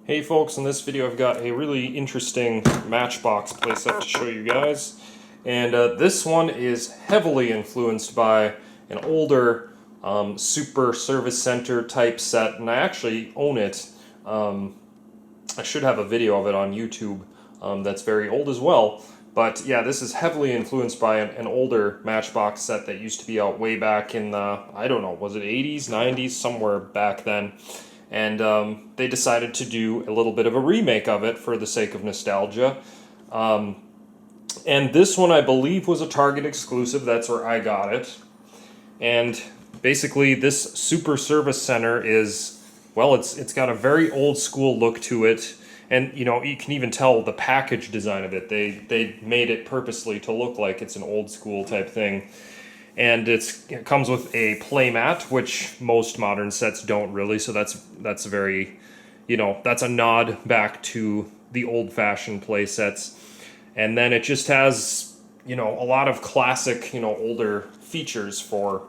Hey folks, in this video I've got a really interesting Matchbox playset to show you guys. And this one is heavily influenced by an older Super Service Center type set, and I actually own it. I should have a video of it on YouTube that's very old as well. But yeah, this is heavily influenced by an older Matchbox set that used to be out way back in the, I don't know, was it 80s, 90s, somewhere back then. And they decided to do a little bit of a remake of it for the sake of nostalgia. And this one, I believe, was a Target exclusive. That's where I got it. And basically, this Super Service Center is, well, it's got a very old school look to it. And, you know, you can even tell the package design of it. They made it purposely to look like it's an old school type thing. And it comes with a playmat, which most modern sets don't really, so that's very, you know, that's a nod back to the old-fashioned play sets. And then it just has, you know, a lot of classic, you know, older features for,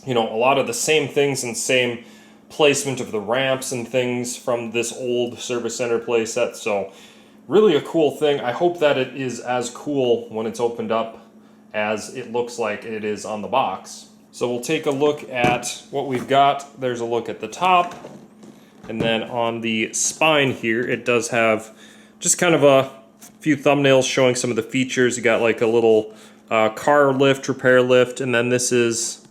you know, a lot of the same things and same placement of the ramps and things from this old Service Center play set. So really a cool thing. I hope that it is as cool when it's opened up as it looks like it is on the box. So we'll take a look at what we've got. There's a look at the top, and then on the spine here it does have just kind of a few thumbnails showing some of the features. You got like a little car lift, repair lift, and then this is,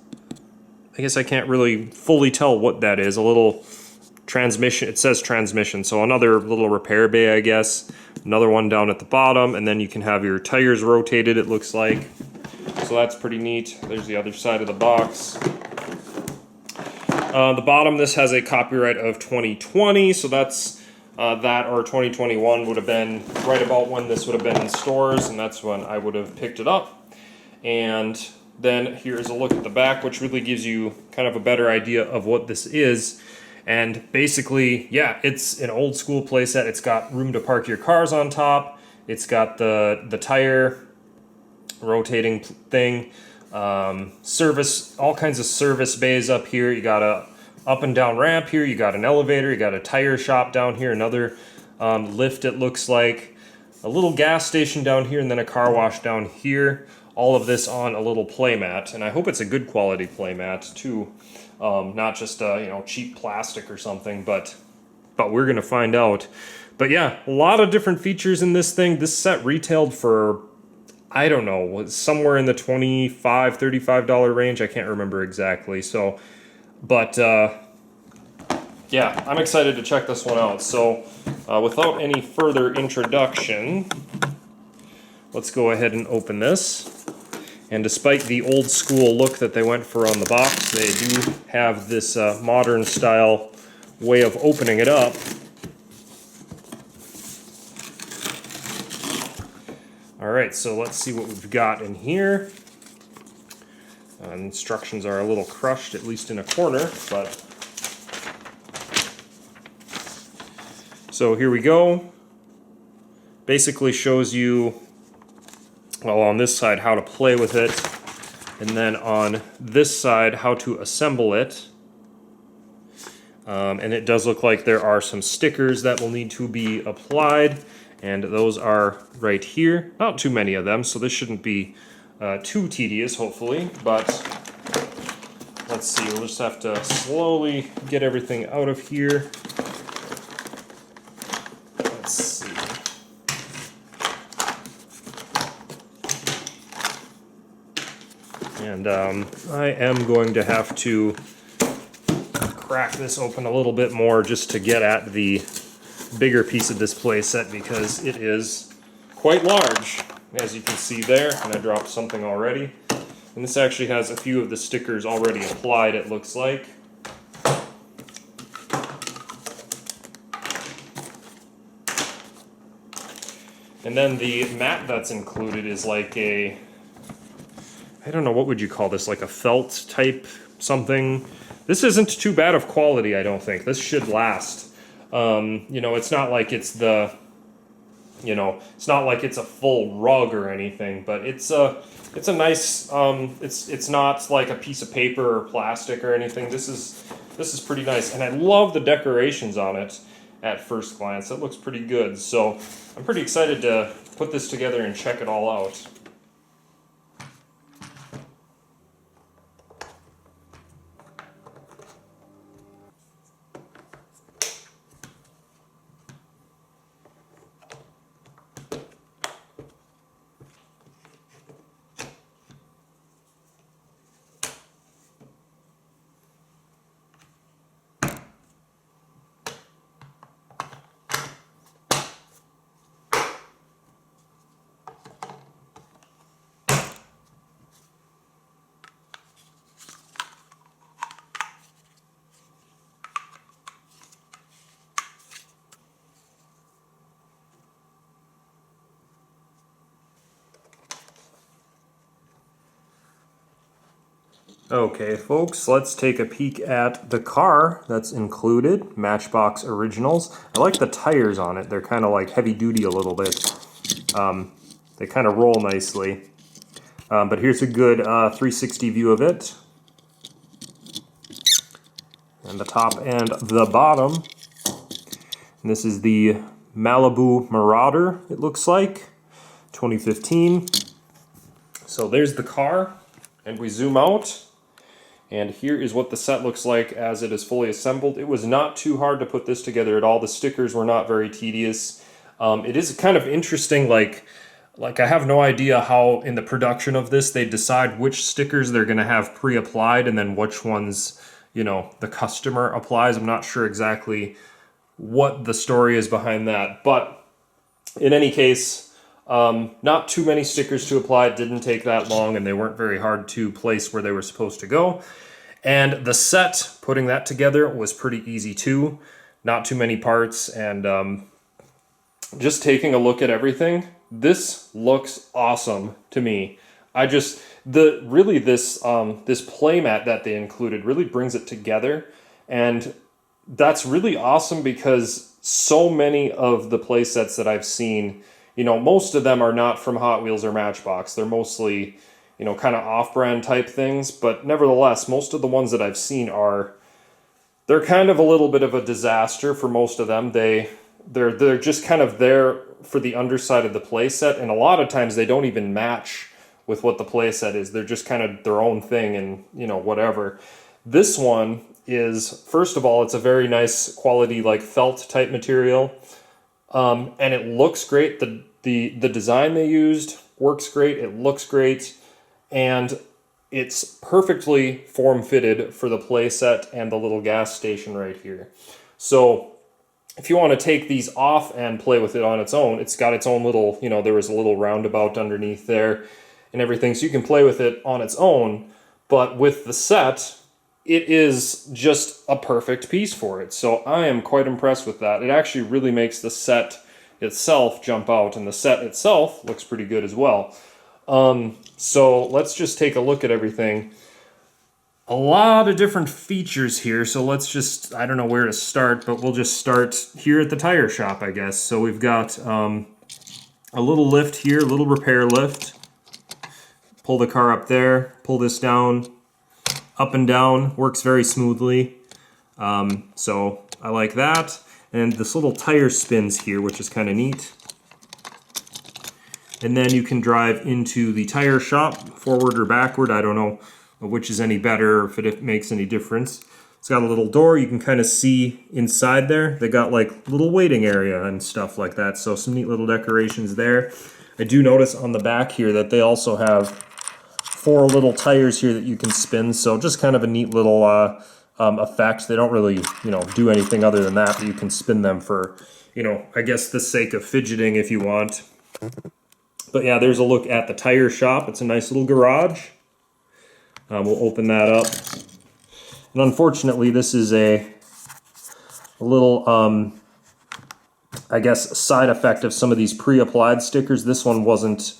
I guess I can't really fully tell what that is, a little transmission. It says transmission, so another little repair bay, I guess. Another one down at the bottom, and then you can have your tires rotated, it looks like. So that's pretty neat. There's the other side of the box. The bottom, this has a copyright of 2020, so that's that, or 2021 would have been right about when this would have been in stores, and that's when I would have picked it up. And then here's a look at the back, which really gives you kind of a better idea of what this is. And basically, yeah, it's an old school playset. It's got room to park your cars on top. It's got the tire rotating thing, service, all kinds of service bays up here. You got a up and down ramp here. You got an elevator. You got a tire shop down here. Another lift, it looks like. A little gas station down here, and then a car wash down here. All of this on a little playmat, and I hope it's a good quality playmat too. Not just you know, cheap plastic or something, but we're gonna find out. But yeah, a lot of different features in this thing. This set retailed for, I don't know, somewhere in the $25, $35 range. I can't remember exactly. So, but yeah, I'm excited to check this one out. So, without any further introduction, let's go ahead and open this. And despite the old school look that they went for on the box, they do have this modern style way of opening it up. Alright, so let's see what we've got in here. Instructions are a little crushed, at least in a corner, but... So here we go. Basically shows you, well, on this side how to play with it, and then on this side how to assemble it. And it does look like there are some stickers that will need to be applied, and those are right here. Not too many of them, so this shouldn't be too tedious, hopefully, but let's see, we'll just have to slowly get everything out of here. Let's see. And I am going to have to crack this open a little bit more just to get at the bigger piece of this playset, because it is quite large, as you can see there, and I dropped something already. And this actually has a few of the stickers already applied, it looks like. And then the mat that's included is like a, I don't know, what would you call this, like a felt type something. This isn't too bad of quality, I don't think. This should last. You know, it's not like it's the, you know, it's not like it's a full rug or anything, but it's a nice, it's not like a piece of paper or plastic or anything. This is pretty nice, and I love the decorations on it. at first glance. It looks pretty good, so I'm pretty excited to put this together and check it all out. Okay, folks, let's take a peek at the car that's included, Matchbox Originals. I like the tires on it. They're kind of like heavy duty a little bit. They kind of roll nicely. But here's a good 360 view of it. And the top and the bottom. And this is the Malibu Marauder, it looks like, 2015. So there's the car, and we zoom out. And here is what the set looks like as it is fully assembled. It was not too hard to put this together at all. The stickers were not very tedious. It is kind of interesting, like I have no idea how in the production of this they decide which stickers they're going to have pre-applied and then which ones, you know, the customer applies. I'm not sure exactly what the story is behind that. But in any case, not too many stickers to apply. It didn't take that long, and they weren't very hard to place where they were supposed to go. And the set, putting that together, was pretty easy too. Not too many parts, and just taking a look at everything, this looks awesome to me. This playmat that they included really brings it together, and that's really awesome because so many of the play sets that I've seen, you know, most of them are not from Hot Wheels or Matchbox. They're mostly, you know, kind of off-brand type things, but nevertheless, most of the ones that I've seen they're kind of a little bit of a disaster for most of them. They're just kind of there for the underside of the play set, and a lot of times they don't even match with what the play set is. They're just kind of their own thing and, you know, whatever. This one is, first of all, it's a very nice quality, like felt type material. And it looks great. The design they used works great. It looks great. And it's perfectly form-fitted for the playset and the little gas station right here. So if you want to take these off and play with it on its own, it's got its own little, you know, there was a little roundabout underneath there and everything. So you can play with it on its own. But with the set, it is just a perfect piece for it. So I am quite impressed with that. It actually really makes the set itself jump out, and the set itself looks pretty good as well. So let's just take a look at everything. A lot of different features here, so let's just, I don't know where to start, but we'll just start here at the tire shop, I guess. So we've got a little lift here, a little repair lift. Pull the car up there, pull this down, up and down, works very smoothly. So I like that. And this little tire spins here, which is kind of neat. And then you can drive into the tire shop, forward or backward. I don't know which is any better, or if it makes any difference. It's got a little door. You can kind of see inside there. They got like little waiting area and stuff like that. So some neat little decorations there. I do notice on the back here that they also have 4 little tires here that you can spin. So just kind of a neat little effect. They don't really, you know, do anything other than that, but you can spin them for, you know, I guess the sake of fidgeting if you want. But yeah, there's a look at the tire shop. It's a nice little garage. We'll open that up. And unfortunately, this is a little, I guess, side effect of some of these pre-applied stickers. This one wasn't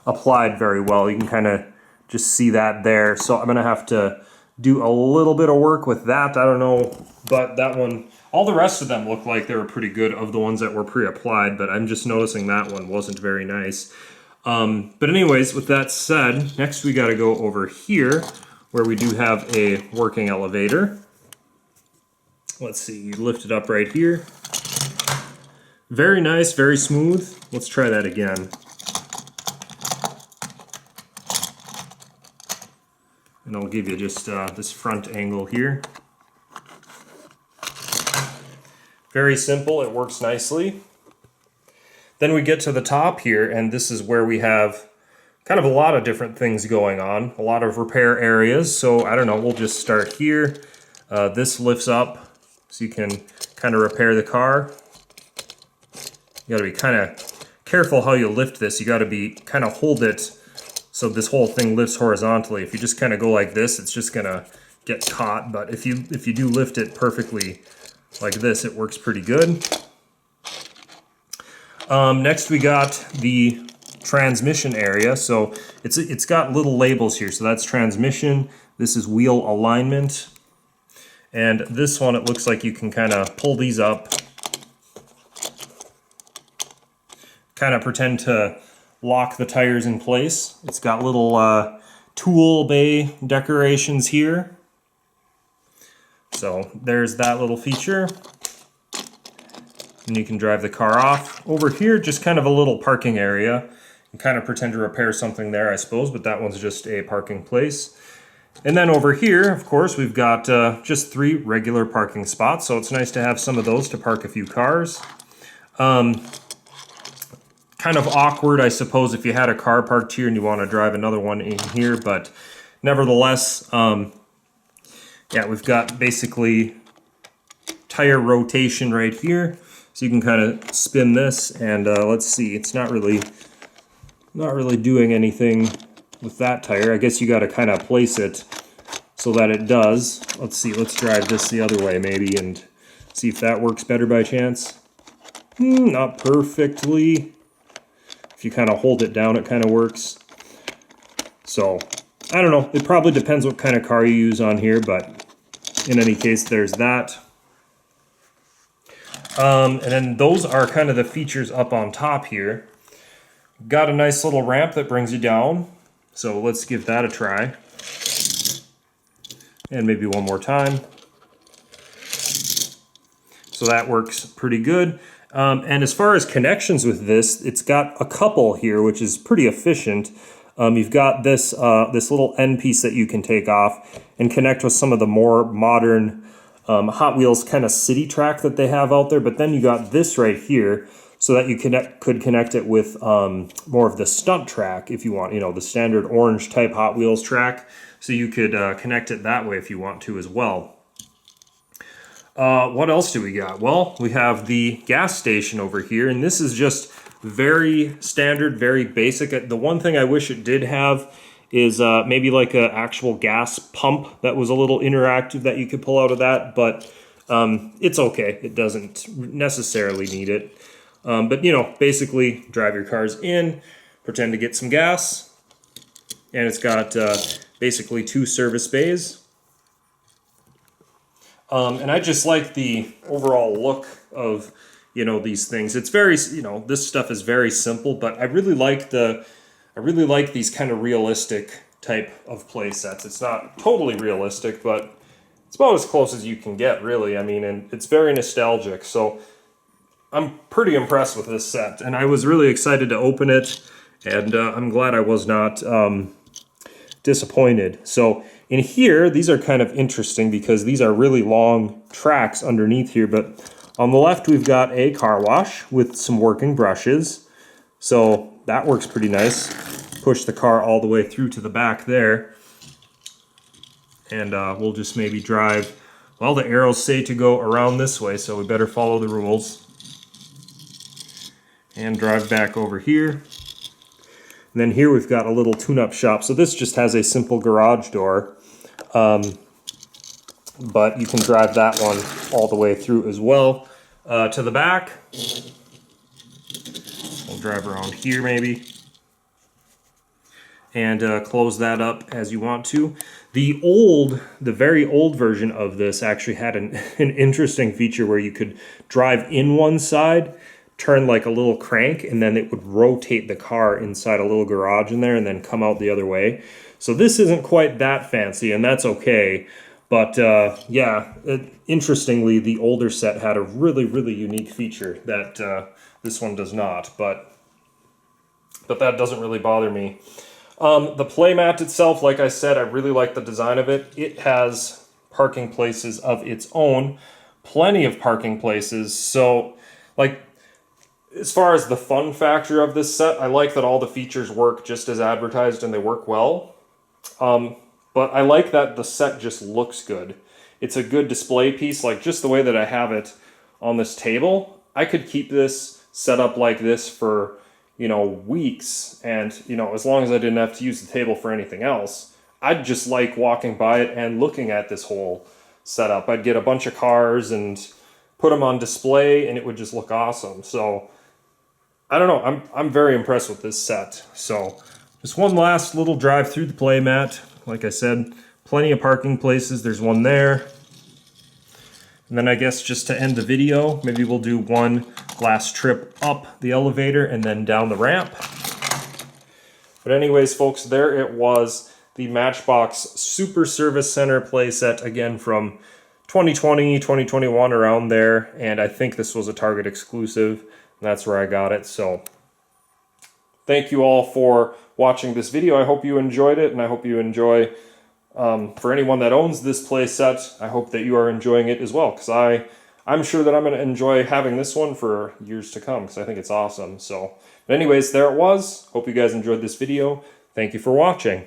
applied very well. You can kind of just see that there. So I'm going to have to do a little bit of work with that. I don't know, but that one, all the rest of them look like they were pretty good of the ones that were pre-applied, but I'm just noticing that one wasn't very nice. But anyways, with that said, next we got to go over here where we do have a working elevator. Let's see, you lift it up right here. Very nice, very smooth. Let's try that again. And I'll give you just this front angle here. Very simple, it works nicely. Then we get to the top here, and this is where we have kind of a lot of different things going on, a lot of repair areas. So I don't know, we'll just start here. This lifts up so you can kind of repair the car. You gotta be kind of careful how you lift this. You gotta be kind of hold it so this whole thing lifts horizontally. If you just kind of go like this, it's just gonna get caught. But if you do lift it perfectly like this, it works pretty good. Next we got the transmission area. So it's got little labels here. So that's transmission. This is wheel alignment. And this one, it looks like you can kind of pull these up. Kind of pretend to lock the tires in place. It's got little tool bay decorations here. So there's that little feature. And you can drive the car off. Over here, just kind of a little parking area. You kind of pretend to repair something there, I suppose, but that one's just a parking place. And then over here, of course, we've got just 3 regular parking spots, so it's nice to have some of those to park a few cars. Kind of awkward, I suppose, if you had a car parked here and you want to drive another one in here, but nevertheless, yeah, we've got basically tire rotation right here. So you can kind of spin this, and let's see, it's not really doing anything with that tire. I guess you got to kind of place it so that it does. Let's see, let's drive this the other way maybe and see if that works better by chance. Not perfectly. If you kind of hold it down, it kind of works. So, I don't know. It probably depends what kind of car you use on here, but in any case, there's that. And then those are kind of the features up on top here. Got a nice little ramp that brings you down. So let's give that a try. And maybe one more time. So that works pretty good. And as far as connections with this, it's got a couple here, which is pretty efficient. You've got this little end piece that you can take off and connect with some of the more modern Hot Wheels kind of city track that they have out there. But then you got this right here so that you could connect it with more of the stunt track if you want, you know, the standard orange type Hot Wheels track. So you could connect it that way if you want to as well. What else do we got? Well, we have the gas station over here, and this is just very standard, very basic. The one thing I wish it did have is maybe like an actual gas pump that was a little interactive that you could pull out of that, but it's okay. It doesn't necessarily need it. But, you know, basically drive your cars in, pretend to get some gas, and it's got basically 2 service bays. And I just like the overall look of, you know, these things. It's very, you know, this stuff is very simple, but I really like these kind of realistic type of play sets. It's not totally realistic, but it's about as close as you can get, really. I mean, and it's very nostalgic. So I'm pretty impressed with this set, and I was really excited to open it, and I'm glad I was not disappointed. So in here, these are kind of interesting because these are really long tracks underneath here, but on the left we've got a car wash with some working brushes. So that works pretty nice. Push the car all the way through to the back there. And we'll just maybe drive, well, the arrows say to go around this way, so we better follow the rules. And drive back over here. And then here we've got a little tune-up shop. So this just has a simple garage door. But you can drive that one all the way through as well to the back. We'll drive around here maybe. And close that up as you want to. The very old version of this actually had an interesting feature where you could drive in one side, turn like a little crank, and then it would rotate the car inside a little garage in there and then come out the other way. So this isn't quite that fancy, and that's okay. But yeah, interestingly, the older set had a really, really unique feature that this one does not. But that doesn't really bother me. The playmat itself, like I said, I really like the design of it. It has parking places of its own, plenty of parking places. So, like, as far as the fun factor of this set, I like that all the features work just as advertised and they work well. But I like that the set just looks good. It's a good display piece, like just the way that I have it on this table. I could keep this set up like this for, weeks, and, as long as I didn't have to use the table for anything else, I'd just like walking by it and looking at this whole setup. I'd get a bunch of cars and put them on display, and it would just look awesome. So, I don't know, I'm very impressed with this set. So, just one last little drive through the playmat. Like I said, plenty of parking places. There's one there. And then I guess just to end the video, maybe we'll do one last trip up the elevator and then down the ramp. But anyways, folks, there it was. The Matchbox Super Service Center playset, again from 2020, 2021, around there. And I think this was a Target exclusive. And that's where I got it. So thank you all for watching this video. I hope you enjoyed it, and I hope you enjoy, for anyone that owns this playset, I hope that you are enjoying it as well, because I'm sure that I'm going to enjoy having this one for years to come, because I think it's awesome. So, but anyways, there it was. Hope you guys enjoyed this video. Thank you for watching.